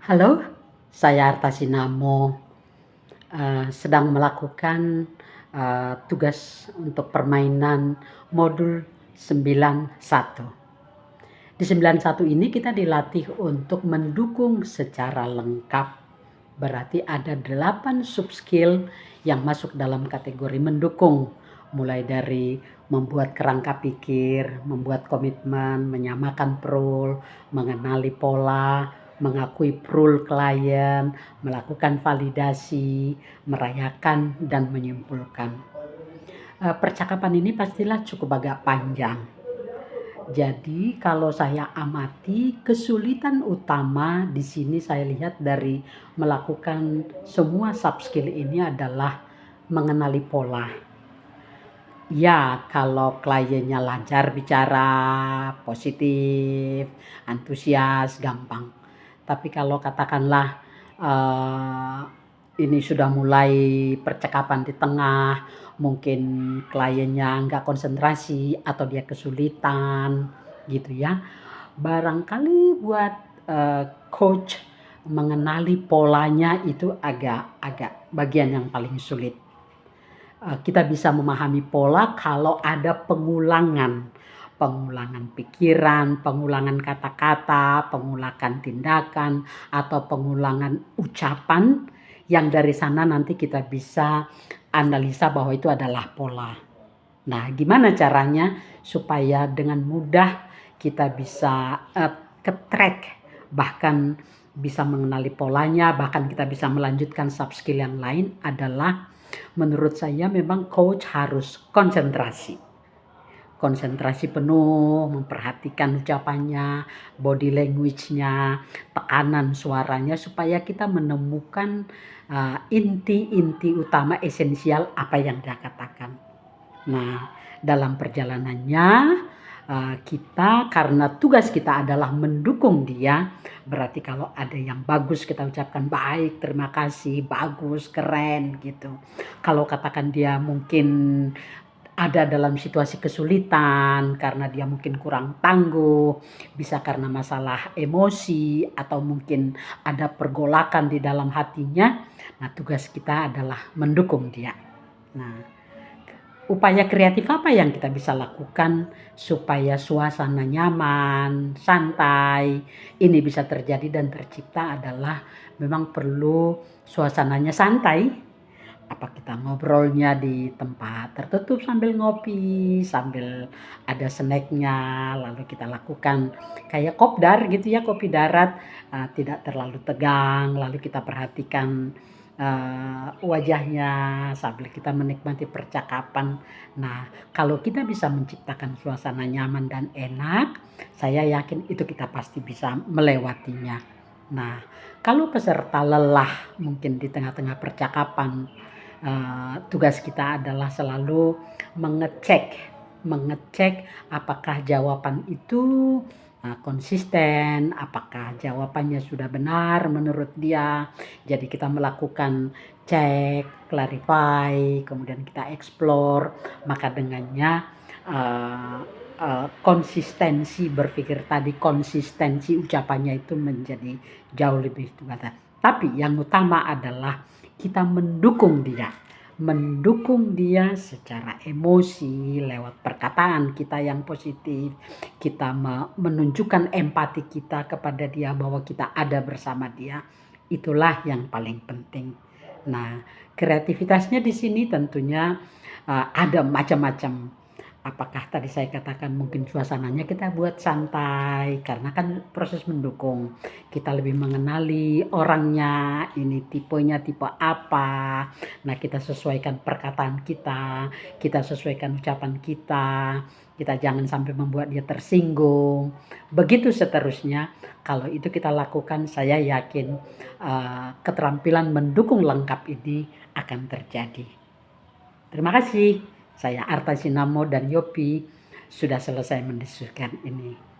Halo, saya Arta Sinamo, sedang melakukan, tugas untuk permainan modul 91. Di 91 ini kita dilatih untuk mendukung secara lengkap, berarti ada 8 sub skill yang masuk dalam kategori mendukung, mulai dari membuat kerangka pikir, membuat komitmen, menyamakan rule, mengenali pola, mengakui rule klien, melakukan validasi, merayakan, dan menyimpulkan. Percakapan ini pastilah cukup agak panjang. Jadi kalau saya amati kesulitan utama di sini saya lihat dari melakukan semua sub skill ini adalah mengenali pola. Ya, kalau kliennya lancar bicara, positif, antusias, gampang. Tapi kalau katakanlah eh, ini sudah mulai percakapan di tengah, mungkin kliennya nggak konsentrasi atau dia kesulitan, gitu ya. Barangkali buat coach mengenali polanya itu agak bagian yang paling sulit. Kita bisa memahami pola kalau ada pengulangan pikiran, pengulangan kata-kata, pengulangan tindakan, atau pengulangan ucapan yang dari sana nanti kita bisa analisa bahwa itu adalah pola. Nah, gimana caranya supaya dengan mudah kita bisa ke-track, bahkan bisa mengenali polanya, bahkan kita bisa melanjutkan sub skill yang lain adalah menurut saya memang coach harus konsentrasi. Konsentrasi penuh, memperhatikan ucapannya, body language-nya, tekanan suaranya supaya kita menemukan inti-inti utama esensial apa yang dia katakan. Nah, dalam perjalanannya kita karena tugas kita adalah mendukung dia, berarti kalau ada yang bagus kita ucapkan baik, terima kasih, bagus, keren gitu. Kalau katakan dia mungkin ada dalam situasi kesulitan karena dia mungkin kurang tangguh, bisa karena masalah emosi atau mungkin ada pergolakan di dalam hatinya. Nah, tugas kita adalah mendukung dia. Nah, upaya kreatif apa yang kita bisa lakukan supaya suasana nyaman, santai, ini bisa terjadi dan tercipta adalah memang perlu suasananya santai. Apa kita ngobrolnya di tempat tertutup sambil ngopi, sambil ada snacknya, lalu kita lakukan kayak kopdar gitu ya, kopi darat, tidak terlalu tegang, lalu kita perhatikan wajahnya sambil kita menikmati percakapan. Nah, kalau kita bisa menciptakan suasana nyaman dan enak, saya yakin itu kita pasti bisa melewatinya. Nah, kalau peserta lelah mungkin di tengah-tengah percakapan, tugas kita adalah selalu mengecek apakah jawaban itu konsisten, apakah jawabannya sudah benar menurut dia. Jadi kita melakukan cek, clarify, kemudian kita explore, maka dengannya konsistensi berpikir tadi, konsistensi ucapannya itu menjadi jauh lebih terbatas. Tapi yang utama adalah kita mendukung dia secara emosi lewat perkataan kita yang positif, kita menunjukkan empati kita kepada dia bahwa kita ada bersama dia. Itulah yang paling penting. Nah, kreativitasnya di sini tentunya ada macam-macam. Apakah tadi saya katakan mungkin suasananya kita buat santai karena kan proses mendukung. Kita lebih mengenali orangnya, ini tipenya tipe apa. Nah, kita sesuaikan perkataan kita sesuaikan ucapan kita jangan sampai membuat dia tersinggung. Begitu seterusnya. Kalau itu kita lakukan, saya yakin keterampilan mendukung lengkap ini akan terjadi. Terima kasih. Saya Arta Sinamo dan Yopi sudah selesai mendiskusikan ini.